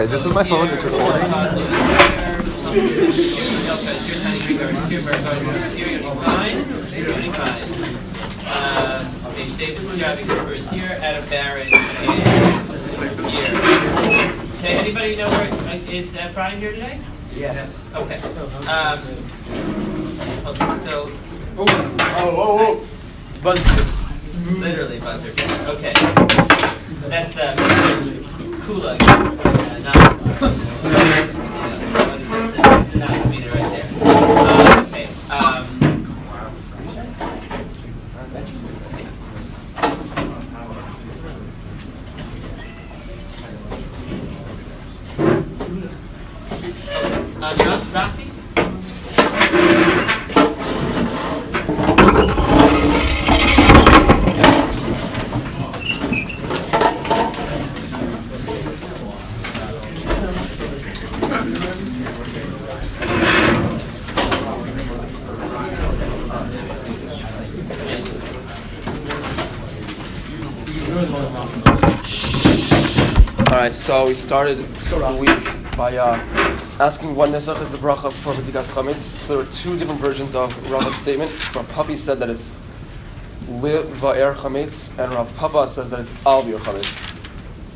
this is my phone. It's recording. Paige Davis is here, Abby Cooper is here, Adam Barron is here. Okay, anybody know where is Brian here today? Yes. Okay. So. Oh. Buzzer. Literally buzzer. Okay. That's the Kula. Not. It's an alphabet right there. Okay. Rafi? Alright, so we started the week by asking what nesach is the bracha for b'dikas chametz. So there are two different versions of Rava's statement. Rav Papi said that it's li va'er chametz, and Rav Papa says that it's al bir chametz.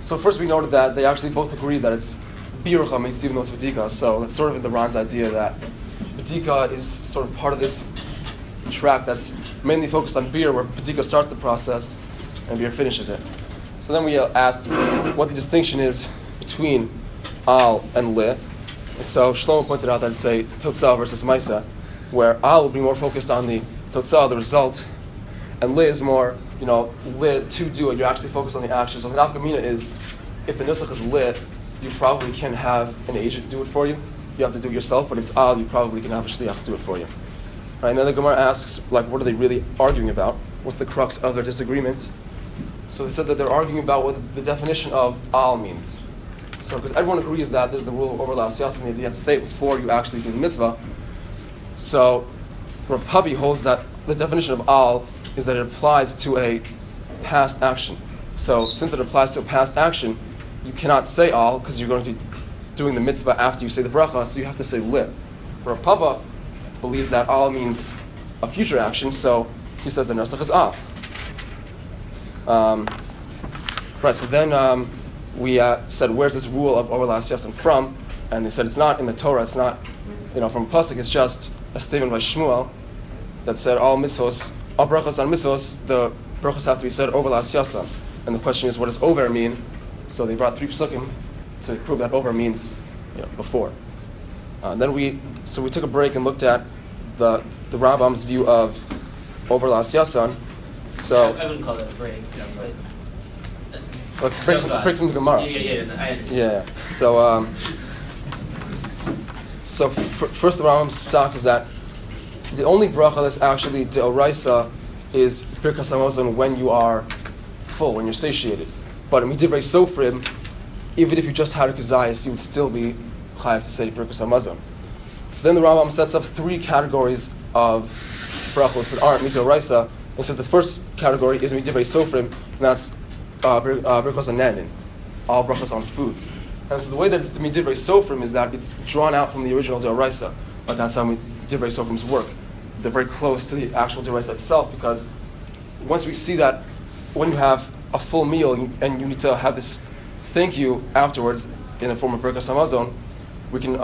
So first we noted that they actually both agree that it's bir chametz even though it's b'dika. So that's sort of in the Ran's idea that b'dika is sort of part of this track that's mainly focused on beer, where b'dika starts the process and beer finishes it. So then we asked what the distinction is between al and li. So Shlomo pointed out that it's a totzah versus maisa, where al would be more focused on the totzah, the result, and li is more, li to do it. You're actually focused on the action. So the nafkamina is, if the nusach is li, you probably can have an agent do it for you. You have to do it yourself, but it's al, you probably can have a shliach do it for you. Right, and then the Gemara asks, what are they really arguing about? What's the crux of their disagreement? So they said that they're arguing about what the definition of al means. So because everyone agrees that there's the rule of overlap siyas, and you have to say it before you actually do the mitzvah. So Rav Papi holds that the definition of al is that it applies to a past action. So since it applies to a past action, you cannot say al because you're going to be doing the mitzvah after you say the bracha, so you have to say li. Rav Papa believes that al means a future action, so he says the nusach is al. Right, so then we said, where's this rule of overlap siyas from? And they said it's not in the Torah, it's not, from pasuk, it's just a statement by Shmuel that said all brachos on mitzvos, the brachos have to be said overlap siyas. And the question is, what does over mean? So they brought 3 psukim to prove that over means before. Then we took a break and looked at the Rambam's view of overlap siyas. So I wouldn't call that a break. Break from the Gemara. Yeah. So first the Rambam's psak is that the only bracha that's actually deoraisa is birkas hamazon when you are full, when you're satiated. But in midivrei sofrim, even if you just had a kazayas, you would still be chayav to say birkas hamazon. So then the Rambam sets up 3 categories of brachos that aren't midoraisa. And says the first category is midivrei sofrim, and that's brachos on nanin, all brachos on foods. And so the way that it's midivrei sofrim is that it's drawn out from the original deoraisa, but that's how midivrei sofrims work. They're very close to the actual deoraisa itself, because once we see that when you have a full meal and you need to have this thank you afterwards in the form of birkas hamazon, we can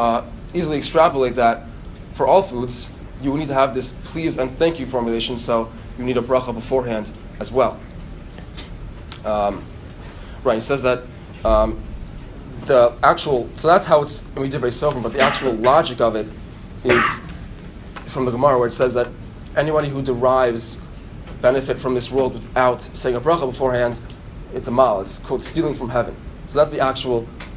easily extrapolate that for all foods you need to have this please and thank you formulation. So you need a bracha beforehand as well. Right, he says that so that's how it's midivrei sofrim, but the actual logic of it is from the Gemara, where it says that anybody who derives benefit from this world without saying a bracha beforehand, it's a mal, it's called stealing from heaven. So that's the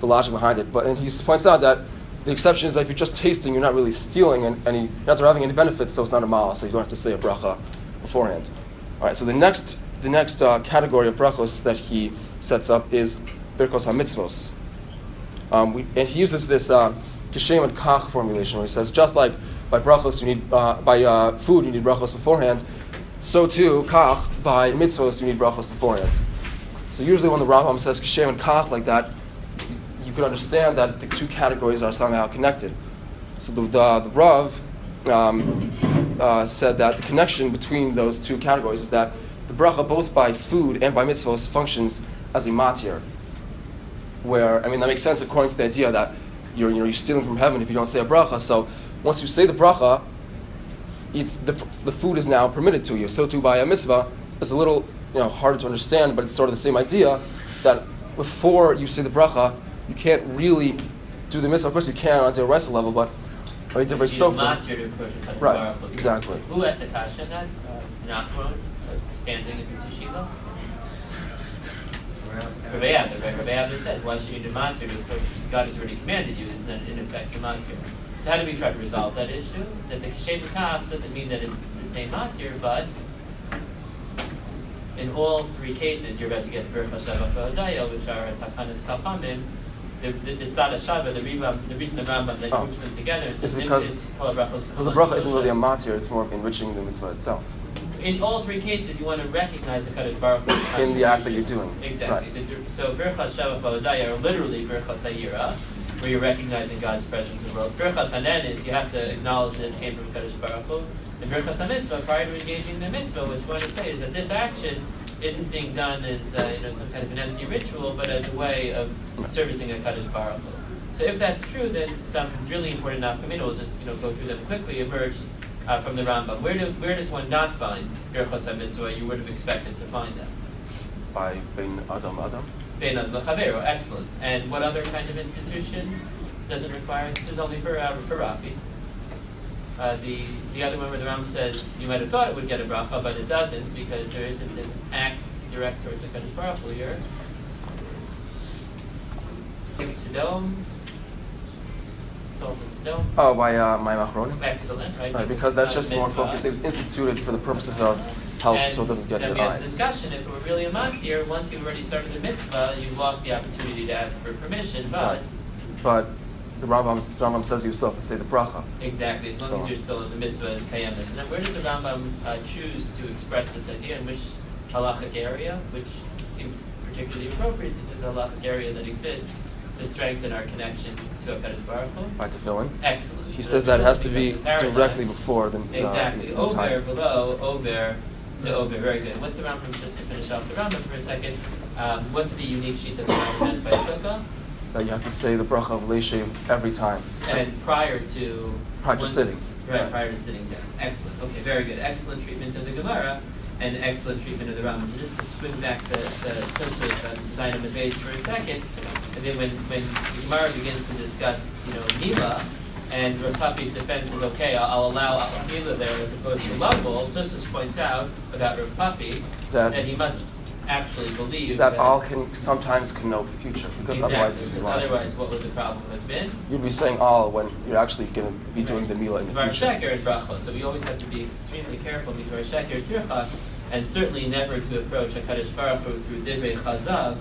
logic behind it. And he points out that the exception is that if you're just tasting, you're not really stealing, and you're not deriving any benefit, so it's not a mal, so you don't have to say a bracha beforehand. All right, so the next category of brachos that he sets up is birkos hamitzvos. And he uses this kishem and kach formulation, where he says just like by brachos you need by food you need brachos beforehand, so too kach by mitzvos you need brachos beforehand. So usually when the Rambam says kishem and kach like that, you could understand that the two categories are somehow connected. So the Rav said that the connection between those two categories is that the bracha, both by food and by mitzvahs, functions as a matir. Where, I mean, that makes sense according to the idea that you're stealing from heaven if you don't say a bracha. So once you say the bracha, it's the food is now permitted to you. So too by a mitzvah, it's a little harder to understand, but it's sort of the same idea that before you say the bracha, you can't really do the mitzvah. Of course, you can on a rest level, but right, exactly. Who asked the question then? Nachman, standing in the yeshiva? Rabbi Abner says, why should you do matir? Because God has already commanded you, isn't that in effect the matir? So how do we try to resolve that issue? That the kashem kaf doesn't mean that it's the same matir, but in all three cases, you're about to get the Berach HaShavach V'Hodaya, which are Takanas Chachamim. The Tzad HaShava, the reason the Rambam then groups them together, it's because the bracha isn't really a matir, it's more of enriching the mitzvah itself. In all three cases, you want to recognize the Kadosh Baruch Hu in the act that you're doing. Exactly. Right. So Berach HaShavach V'Hodaya are literally Berach HaSayira, where you're recognizing God's presence in the world. Berach HaSanen is you have to acknowledge this came from Kadosh Baruch Hu. And Berach HaSamitzvah, prior to engaging in the mitzvah, what you want to say is that this action isn't being done as some kind of an empty ritual, but as a way of servicing a Kadosh Baruch Hu. So if that's true, then some really important nafkamina, we'll just go through them quickly, emerge from the Rambam. Where does one not find Berach HaSamitzvah you would have expected to find them? By Bein Adam Adam? Bein Adam L'Chavero, excellent. And what other kind of institution doesn't require? This is only for Rafi. The other one where the Rambam says you might have thought it would get a bracha, but it doesn't because there isn't an act to direct towards the Kadosh Baruch Hu here. Sodom, salt and Sodom. Oh, by my Machronim. Excellent, right? Because that's just more focused. It was instituted for the purposes of health, so it doesn't get in your eyes. Discussion. If it were really a matir, once you've already started the mitzvah, you've lost the opportunity to ask for permission. But the Rambam says you still have to say the bracha. Exactly, as long as you're still in the mitzvah as kayemis. And then where does the Rambam choose to express this idea? In which halachic area? Which seems particularly appropriate. This is a halachic area that exists to strengthen our connection to HaKadosh Baruch Hu. By tefillin. Excellent. He says that it has to be directly before the exactly. Over, time. Below, over, to over. Very good. What's the Rambam, just to finish off the Rambam for a second, what's the unique sheet that the Rambam has by Sukkah? That you have to say the bracha of Leishev every time. And prior to sitting. Right, prior to sitting down. Excellent. Okay, very good. Excellent treatment of the Gemara and excellent treatment of the Rambam. Just to swing back the Tosfos on Zion and Beis for a second, and then when the Gemara begins to discuss, Mila, and Rafi's defense is okay, I'll allow Mila there as opposed to Lovable, Tosfos points out about Rafi that he must actually believe that all can sometimes connote the future, because exactly, otherwise what would the problem have been? You'd be saying all when you're actually going to be doing the Mila in the future. Sheker and bracha, so we always have to be extremely careful before Sheker Tircha, and certainly never to approach HaKadosh Baruch Hu through Divrei Chazav,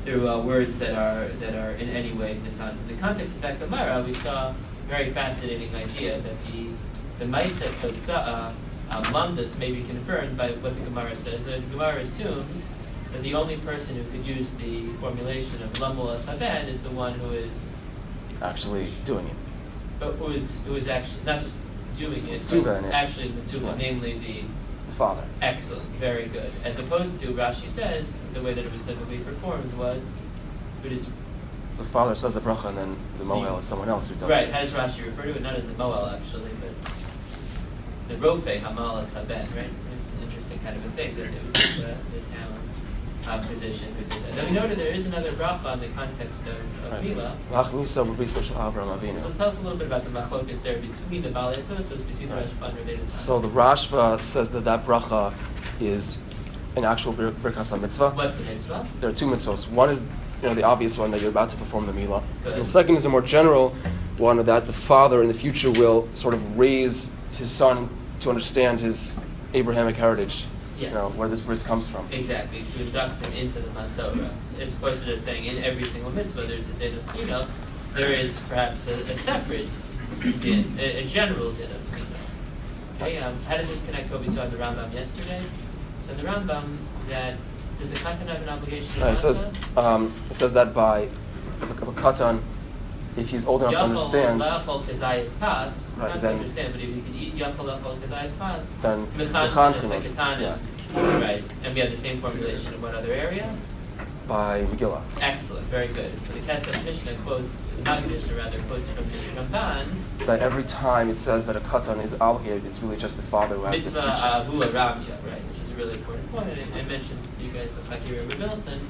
through words that are in any way dishonest. In the context of that Gemara, we saw a very fascinating idea that the Ma'aseh Totza'a Lamdas may be confirmed by what the Gemara says. The Gemara assumes that the only person who could use the formulation of Lamul Asaben is the one who is actually doing it. But who is actually not just doing it, but actually Mitzuva, namely the father. Excellent, very good. As opposed to Rashi says, the way that it was typically performed was it is the father says the bracha and then the moel is someone else who does it. Right, how does Rashi refer to it? Not as the moel actually, but the rofe hamal asaben, right? It's an interesting kind of a thing that it was the town physician who did that. Now we know that there is another bracha in the context of Mila. So tell us a little bit about the machlokas there between the Balei Tosfos, between the Rashba and Rebbeinu. So the Rashba says that bracha is an actual birkas mitzvah. What's the mitzvah? There are two mitzvahs. One is the obvious one that you're about to perform the Mila. And the second is a more general one that the father in the future will sort of raise his son to understand his Abrahamic heritage. Yes. Where this comes from. Exactly, to induct him into the Masorah. As opposed to just saying in every single mitzvah there's a din of Chino, there is perhaps a separate din, a general din of Chino. Okay, how did this connect to what we saw in the Rambam yesterday? So in the Rambam, that does the Katan have an obligation to it says that by of a katan, if he's old enough to understand, right, then understand, but if you can eat then right, and we have the same formulation in what other area? By Megillah. Excellent, very good. So the Kesef Mishnah quotes, not Mishnah rather, quotes from the Ramban. That every time it says that a katan is obligated, it's really just the father who has to teach Mitzvah Avu Aramya, right, which is a really important point. And I mentioned to you guys the Fakir Rebelson,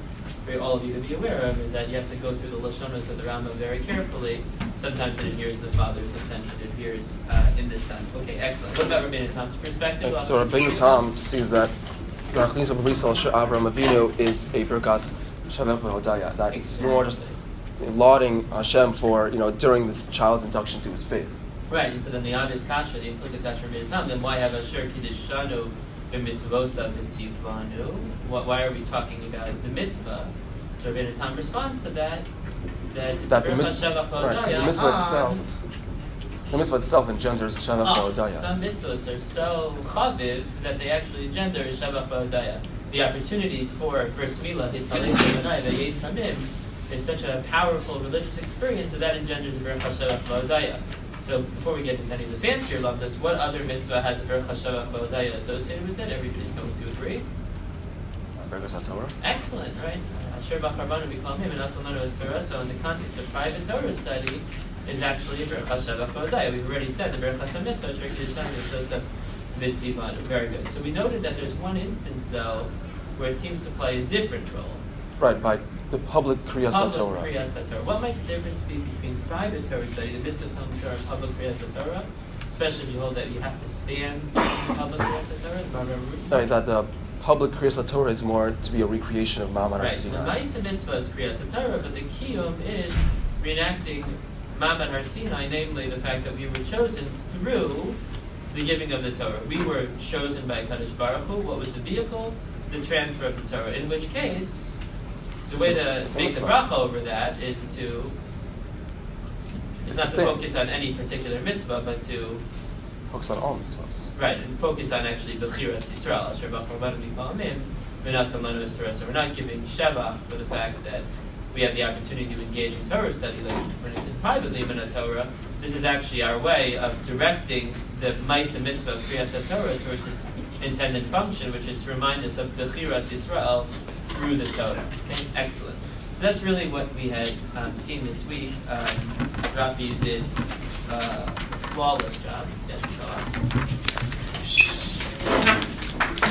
for all of you to be aware of, is that you have to go through the Lashonos of the Rambam very carefully. Sometimes it adheres to the father, sometimes it adheres in the son. Okay, excellent. What about Rabbeinu Tam's perspective? So Rabbeinu Tam sees that Avraham Avinu is a Birkas Shavech v'Hodaya, that it's more just lauding Hashem for, during this child's induction to his faith. Right, and so then the obvious kasha, the implicit kasha of Rabbeinu Tam, then why have Asher Kiddishanu b'mitzvosav v'tzivanu? Why are we talking about the mitzvah? So Rabbeinu Tam responds to that the mitzvah itself engenders Shavach Ba'odaya. Some mitzvahs are so chaviv that they actually engender Shavach Ba'odaya. The opportunity for Bris Milah, is such a powerful religious experience that engenders the Berach HaShavach Ba'odaya. So before we get into any of the fancier lumdus, what other mitzvah has a Berach HaShavach Ba'odaya associated with it? Everybody's going to agree. Excellent, right? Asher B'Charmanu, we call him, and Asalanu is Torah. So in the context of private Torah study, is actually a Berach HaShavach Ba'odaya. We've already said the Berach HaSamitzvah, Asher Kiddishanu B'Shosef Mitzivanu. Very good. So we noted that there's one instance, though, where it seems to play a different role. Right, by the public Kriyas HaTorah. What might the difference be between private Torah study, the mitzvah Talmud Torah, and public Kriyas HaTorah? Especially if you hold that you have to stand in public Kriyas HaTorah? Right, that the public Kriyas HaTorah is more to be a recreation of Ma'amad Har Sinai. Right, so the Ma'aseh Mitzvah is Kriyas HaTorah, but the Kiyum is reenacting Ma'amad Har Sinai, namely the fact that we were chosen through the giving of the Torah. We were chosen by Kadosh Baruch Hu. What was the vehicle? The transfer of the Torah. In which case, the way to make the bracha over that is to, it's not to focus on any particular mitzvah, but to focus on all mitzvahs. Right, and focus on actually B'chiras Yisrael. Asher B'Charmanu Mikol Amim, V'Nasan Lanu Es Torah. So we're not giving Shevach for the fact that we have the opportunity to engage in Torah study, like when it's in privately in a Torah. This is actually our way of directing the Ma'aseh Mitzvah of Kriyas HaTorah towards its intended function, which is to remind us of B'chiras Yisrael through the Torah. Okay, excellent. So that's really what we had seen this week. Rafi did a flawless job. Yes,